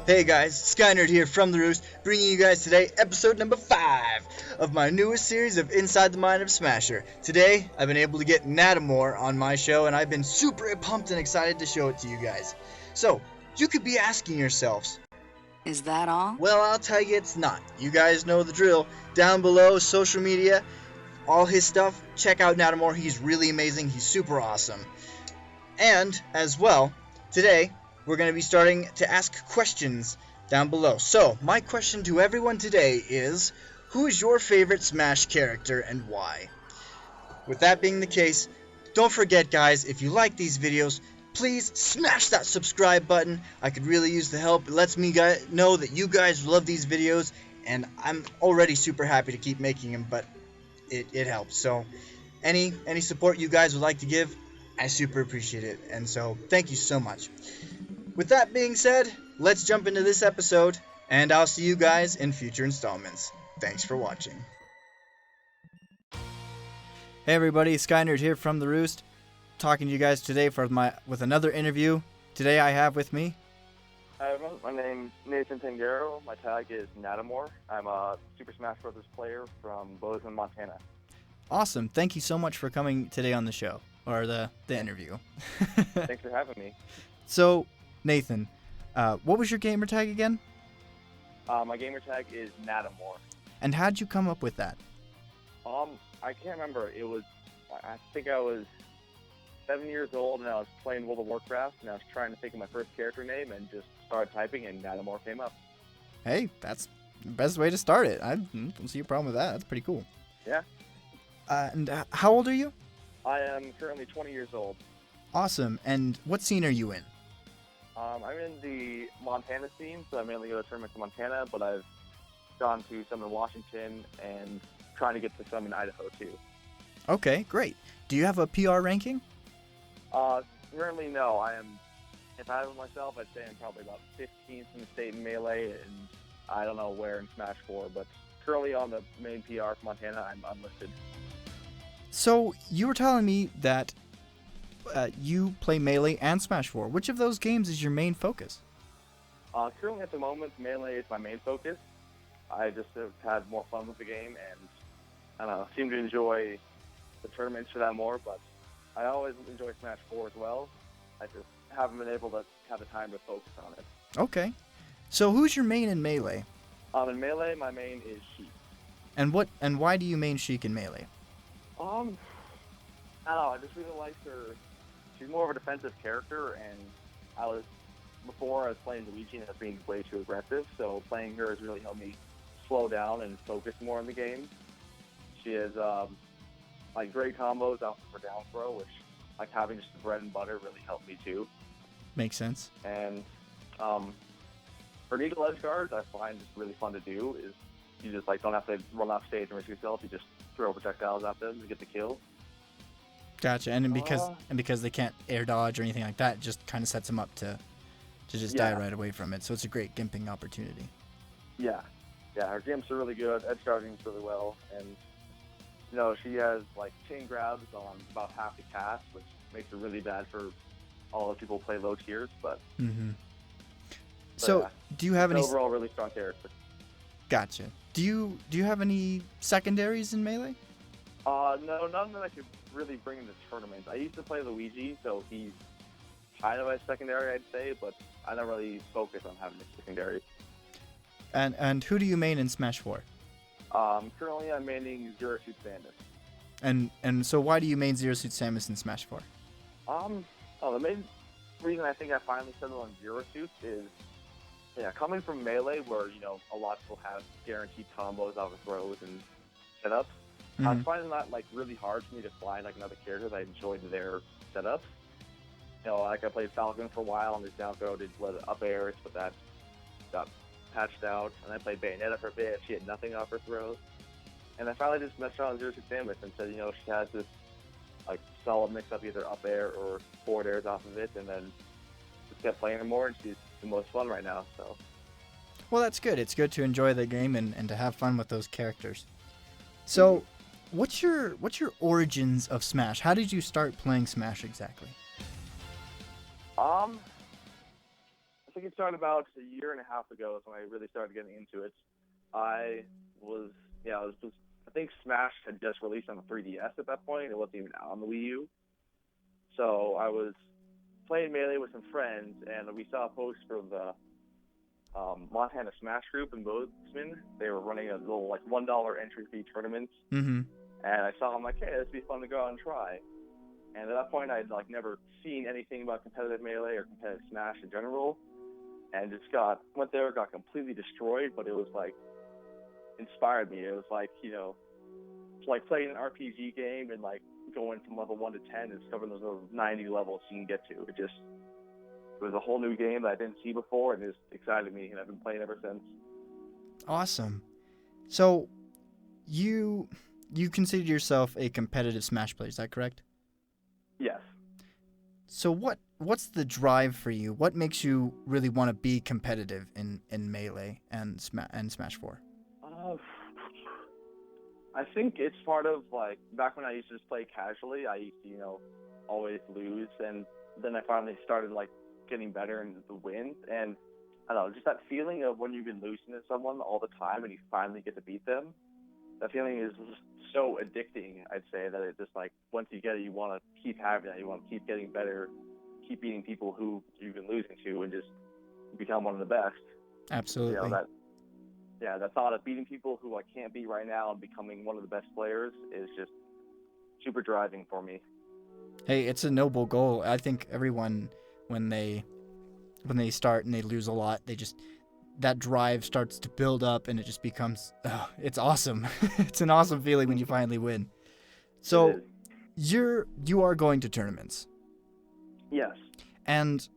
Hey guys, Skynerd here from The Roost, bringing you guys today episode number 5 of my newest series of Inside the Mind of Smasher. Today, I've been able to get Nadamoor on my show, and I've been super pumped and excited to show it to you guys. So, you could be asking yourselves, is that all? well, I'll tell you it's not. You guys know the drill. Down below, social media, all his stuff, check out Nadamoor. He's really amazing. He's super awesome. And, as well, today, we're going to be starting to ask questions down below. So, my question to everyone today is, who is your favorite Smash character and why? With that being the case, don't forget guys, if you like these videos, please smash that subscribe button. I could really use the help. It lets me know that you guys love these videos, and I'm already super happy to keep making them, but it helps. So, any support you guys would like to give, I super appreciate it, and so thank you so much. With that being said, let's jump into this episode, and I'll see you guys in future installments. Thanks for watching. Hey everybody, Skynerd here from The Roost, talking to you guys today with another interview. Today I have with me... Hi everyone, my name's Nathan Tangaro. My tag is Nadamoor. I'm a Super Smash Bros. Player from Bozeman, Montana. Awesome, thank you so much for coming today on the show, or the interview. Thanks for having me. So, Nathan, what was your gamer tag again? My gamer tag is Nadamoor. And how'd you come up with that? I can't remember. I think I was 7 years old and I was playing World of Warcraft and I was trying to think of my first character name and just started typing and Nadamoor came up. Hey, that's the best way to start it. I don't see a problem with that. That's pretty cool. Yeah. And how old are you? I am currently 20 years old. Awesome. And what scene are you in? I'm in the Montana scene, so I mainly go to tournaments in Montana, but I've gone to some in Washington and trying to get to some in Idaho too. Okay, great. Do you have a PR ranking? Currently no. If I have myself, I'd say I'm probably about 15th in the state in Melee, and I don't know where in Smash 4, but currently on the main PR for Montana, I'm unlisted. So, you were telling me that you play Melee and Smash 4. Which of those games is your main focus? Currently at the moment, Melee is my main focus. I just have had more fun with the game and I don't know, seem to enjoy the tournaments for that more, but I always enjoy Smash 4 as well. I just haven't been able to have the time to focus on it. Okay. So who's your main in Melee? In Melee, my main is Sheik. And why do you main Sheik in Melee? I don't know, I just really like her. She's more of a defensive character, and before I was playing Luigi and I was being way too aggressive, so playing her has really helped me slow down and focus more on the game. She has great combos out for down throw, which having just the bread and butter really helped me too. Makes sense. And for needle edge guards, I find it's really fun to do. Is you just don't have to run off stage and risk yourself. You just throw projectiles at them to get the kill. Gotcha. And because they can't air dodge or anything like that, it just kind of sets them up to just die right away from it. So it's a great gimping opportunity. Yeah. Yeah, her gimps are really good. Edge guarding is really well. And, she has, chain grabs on about half the cast, which makes it really bad for all the people who play low tiers. But, so, yeah, do you have any... overall really strong character. Gotcha. Do you have any secondaries in Melee? No, none that I could really bring into tournaments. I used to play Luigi, so he's kind of a secondary, I'd say, but I don't really focus on having a secondary. And who do you main in Smash 4? Currently I'm maining Zero Suit Samus. And so why do you main Zero Suit Samus in Smash 4? The main reason I think I finally settled on Zero Suit is, coming from Melee where, a lot of people have guaranteed combos off of throws and setups, I was finding that really hard for me to find another character that I enjoyed their setups. I played Falcon for a while and this down throw did up airs, but that got patched out. And I played Bayonetta for a bit. She had nothing off her throws. And I finally just messed around with Zero Suit Samus and said, she has this solid mix up either up air or forward airs off of it, and then just kept playing her more, and she's the most fun right now. So. Well, that's good. It's good to enjoy the game and to have fun with those characters. So, what's your origins of Smash? How did you start playing Smash exactly? think it started about a year and a half ago is when I really started getting into it. I was, I think Smash had just released on the 3DS at that point. It wasn't even out on the Wii U. So I was playing Melee with some friends, and we saw a post for the Montana Smash group in Bozeman. They were running a little like $1 entry fee tournament, Mm-hmm. and I saw them like, hey, this would be fun to go out and try. And at that point, I'd like never seen anything about competitive Melee or competitive Smash in general, and just went there, got completely destroyed. But it was like inspired me. It was like it's like playing an RPG game and like going from level 1 to 10 and discovering those little 90 levels you can get to. It was a whole new game that I didn't see before, and it just excited me, and I've been playing ever since. Awesome. So, you consider yourself a competitive Smash player, is that correct? Yes. So what's the drive for you? What makes you really want to be competitive in Melee and Smash 4? I think it's part of, like, back when I used to just play casually, I used to, always lose, and then I finally started, like, getting better in the wins, and I don't know, just that feeling of when you've been losing to someone all the time and you finally get to beat them, that feeling is just so addicting, I'd say, that it just, like, once you get it, you want to keep having that, you want to keep getting better, keep beating people who you've been losing to, and just become one of the best. Absolutely. That thought of beating people who I can't beat right now and becoming one of the best players is just super driving for me. Hey, it's a noble goal. I think everyone, when they start and they lose a lot, that drive starts to build up, and it just becomes, it's awesome. It's an awesome feeling when you finally win. So you are going to tournaments. Yes. And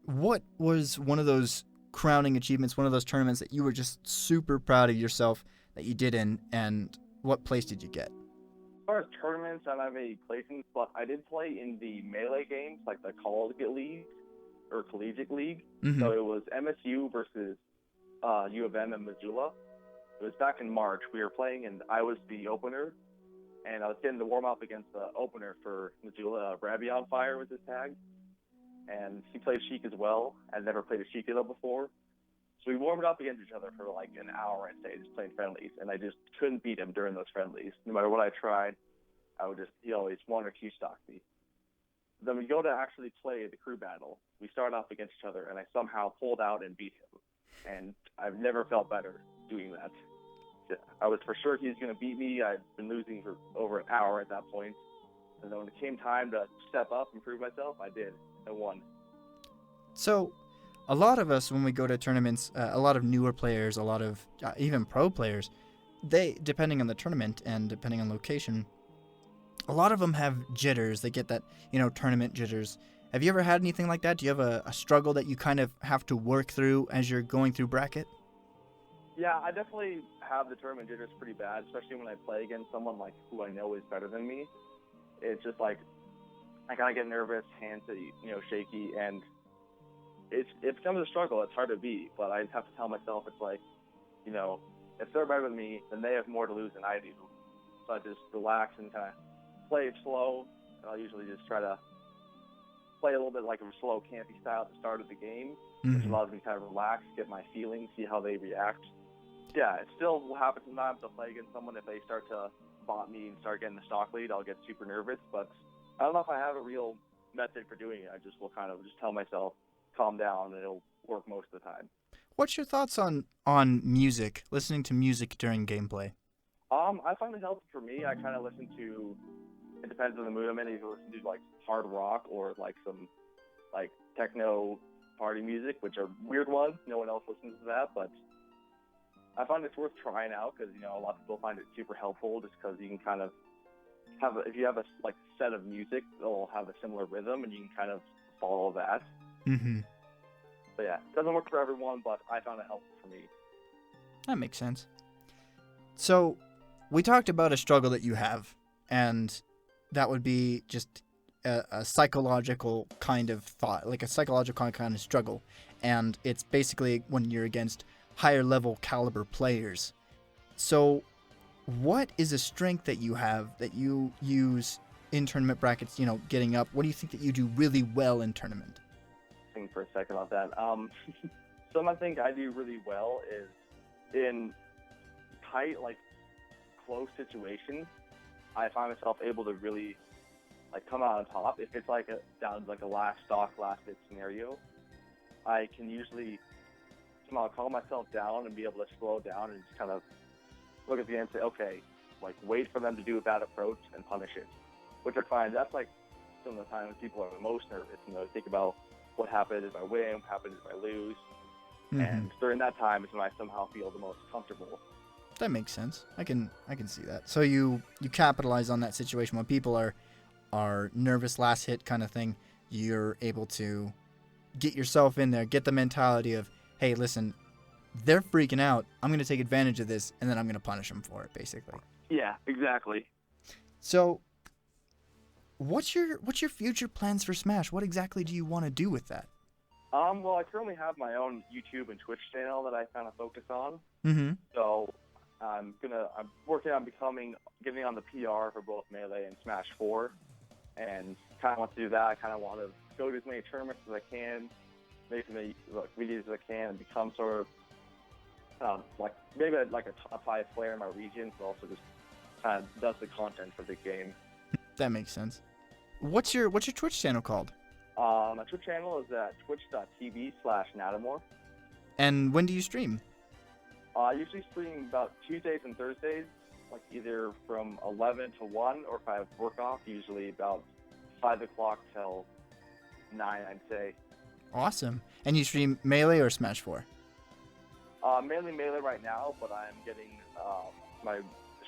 what was one of those crowning achievements, one of those tournaments that you were just super proud of yourself that you did in, and what place did you get? As far as tournaments, I don't have any placings, but I did play in the Melee games, like the Collegiate League or Collegiate League. Mm-hmm. So it was MSU versus U of M and Missoula. It was back in March. We were playing, and I was the opener, and I was getting to warm up against the opener for Missoula. Rabbi on Fire was his tag, and he played Sheik as well. I'd never played a Sheik before. So we warmed up against each other for like an hour, I'd say, just playing friendlies, and I just couldn't beat him during those friendlies. No matter what I tried, he always 1 or 2 stocked me. Then we go to actually play the crew battle. We start off against each other, and I somehow pulled out and beat him. And I've never felt better doing that. I was for sure he was going to beat me. I'd been losing for over an hour at that point. And then when it came time to step up and prove myself, I did. I won. So, a lot of us, when we go to tournaments, a lot of newer players, a lot of even pro players, they, depending on the tournament and depending on location, a lot of them have jitters. They get that, tournament jitters. Have you ever had anything like that? Do you have a struggle that you kind of have to work through as you're going through bracket? Yeah, I definitely have the tournament jitters pretty bad, especially when I play against someone like who I know is better than me. It's just like I kind of get nervous, hands are, shaky, and it becomes a struggle. It's hard to beat, but I have to tell myself it's like, if they're better than me, then they have more to lose than I do. So I just relax and kind of play it slow, and I'll usually just try to play a little bit like a slow campy style at the start of the game, which allows me to kind of relax, get my feelings, see how they react. Yeah, it still will happen sometimes. I'll play against someone, if they start to bot me and start getting the stock lead, I'll get super nervous, but I don't know if I have a real method for doing it. I just will kind of just tell myself, calm down, and it'll work most of the time. What's your thoughts on music, listening to music during gameplay? I find it helpful for me. I kind of listen to, it depends on the mood I'm in. If you listen to like hard rock or like some like techno party music, which are weird ones. No one else listens to that, but I find it's worth trying out because, a lot of people find it super helpful just because you can kind of if you have a like set of music, it'll have a similar rhythm and you can kind of follow that. Mm-hmm. But yeah, it doesn't work for everyone, but I found it helpful for me. That makes sense. So, we talked about a struggle that you have, and that would be just a psychological kind of thought, like a psychological kind of struggle. And it's basically when you're against higher level caliber players. So, what is a strength that you have that you use in tournament brackets, getting up? What do you think that you do really well in tournament? think for a second about that. Something I think I do really well is in tight, like, close situations, I find myself able to really, like, come out on top. If it's like down to like a last hit scenario, I can usually somehow calm myself down and be able to slow down and just kind of look at the end and say, okay, like, wait for them to do a bad approach and punish it. Which I find that's like some of the times people are most nervous. Think about what happens if I win, what happens if I lose. Mm-hmm. And during that time is when I somehow feel the most comfortable. That makes sense. I can see that. So you capitalize on that situation when people are nervous last hit kind of thing. You're able to get yourself in there, get the mentality of, hey, listen, they're freaking out. I'm going to take advantage of this, and then I'm going to punish them for it, basically. Yeah, exactly. So, what's your future plans for Smash? What exactly do you want to do with that? Well, I currently have my own YouTube and Twitch channel that I kind of focus on. Mm-hmm. So I'm working on getting on the PR for both Melee and Smash 4, and kind of want to do that. I kind of want to go to as many tournaments as I can, make as many videos as I can, and become sort of maybe like a top 5 player in my region, but also just kind of does the content for the game. That makes sense. What's your Twitch channel called? My Twitch channel is at twitch.tv/Nadamoor. And when do you stream? I usually stream about Tuesdays and Thursdays, like either from 11 to 1, or if I have work off, usually about 5 o'clock till 9, I'd say. Awesome. And you stream Melee or Smash 4? Mainly Melee right now, but I'm getting my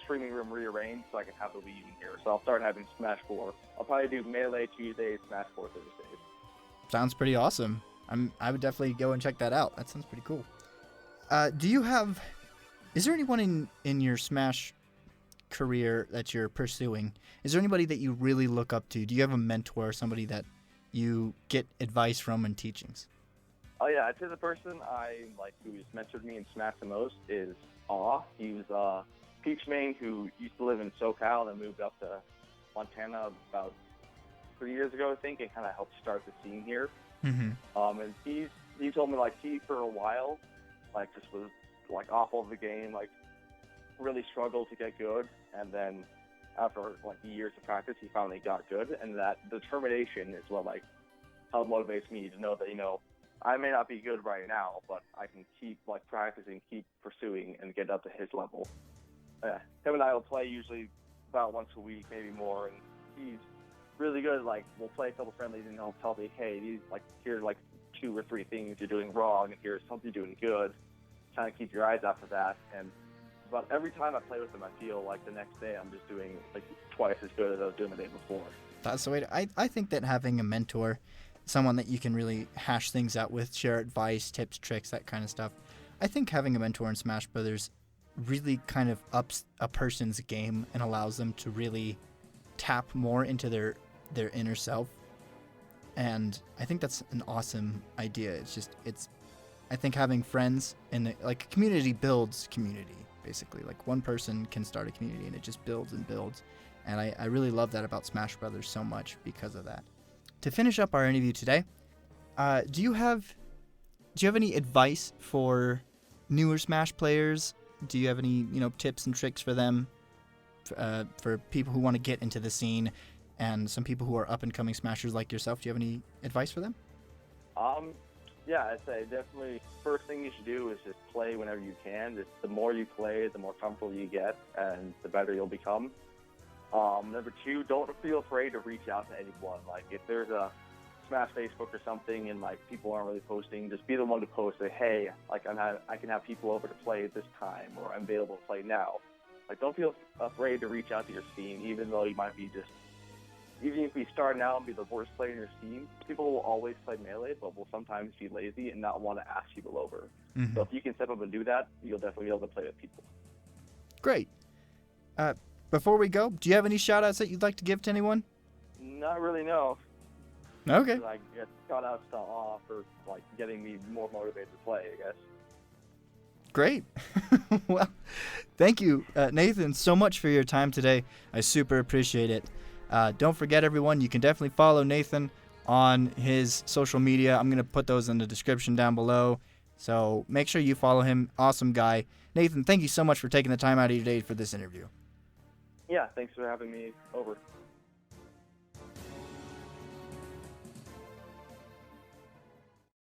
streaming room rearranged so I can have the Wii in here. So I'll start having Smash 4. I'll probably do Melee Tuesdays, Smash 4 Thursdays. Sounds pretty awesome. I would definitely go and check that out. That sounds pretty cool. Is there anyone in your Smash career that you're pursuing? Is there anybody that you really look up to? Do you have a mentor, somebody that you get advice from and teachings? Oh yeah, I'd say the person who's mentored me in Smash the most is Aw. He was Peach main who used to live in SoCal and moved up to Montana about 3 years ago, I think, and kind of helped start the scene here. Mm-hmm. And he told me he for a while just was awful at the game, really struggled to get good, and then after years of practice, he finally got good, and that determination is what helped motivates me to know that I may not be good right now, but I can keep practicing, keep pursuing, and get up to his level. Him and I will play usually about once a week, maybe more, and he's really good. We'll play a couple friendlies, and he'll tell me, hey, these here's 2 or 3 things you're doing wrong, and here's something you're doing good. Kind of keep your eyes out for that. And about every time I play with him, I feel the next day I'm just doing twice as good as I was doing the day before. That's the way I think that having a mentor, someone that you can really hash things out with, share advice, tips, tricks, that kind of stuff. I think having a mentor in Smash Brothers really kind of ups a person's game and allows them to really tap more into their inner self. And I think that's an awesome idea. I think having friends and community builds community, basically. One person can start a community and it just builds and builds. And I really love that about Smash Brothers so much because of that. To finish up our interview today, do you have any advice for newer Smash players? Do you have any tips and tricks for them, for people who want to get into the scene, and some people who are up and coming Smashers like yourself? Do you have any advice for them? Yeah, I'd say definitely first thing you should do is just play whenever you can. Just the more you play, the more comfortable you get, and the better you'll become. Number 2, don't feel afraid to reach out to anyone. If there's a Smash Facebook or something and people aren't really posting, just be the one to post. Say, hey, I can have people over to play at this time, or I'm available to play now. Don't feel afraid to reach out to your scene, even though you might be even if you start out and be the worst player in your team, people will always play Melee, but will sometimes be lazy and not want to ask people over. Mm-hmm. So if you can step up and do that, you'll definitely be able to play with people. Great. Before we go, do you have any shout-outs that you'd like to give to anyone? Not really, no. Okay. Shout-outs to Aw for getting me more motivated to play, I guess. Great. Well, thank you, Nathan, so much for your time today. I super appreciate it. Don't forget, everyone, you can definitely follow Nathan on his social media. I'm going to put those in the description down below. So make sure you follow him. Awesome guy. Nathan, thank you so much for taking the time out of your day for this interview. Yeah, thanks for having me over.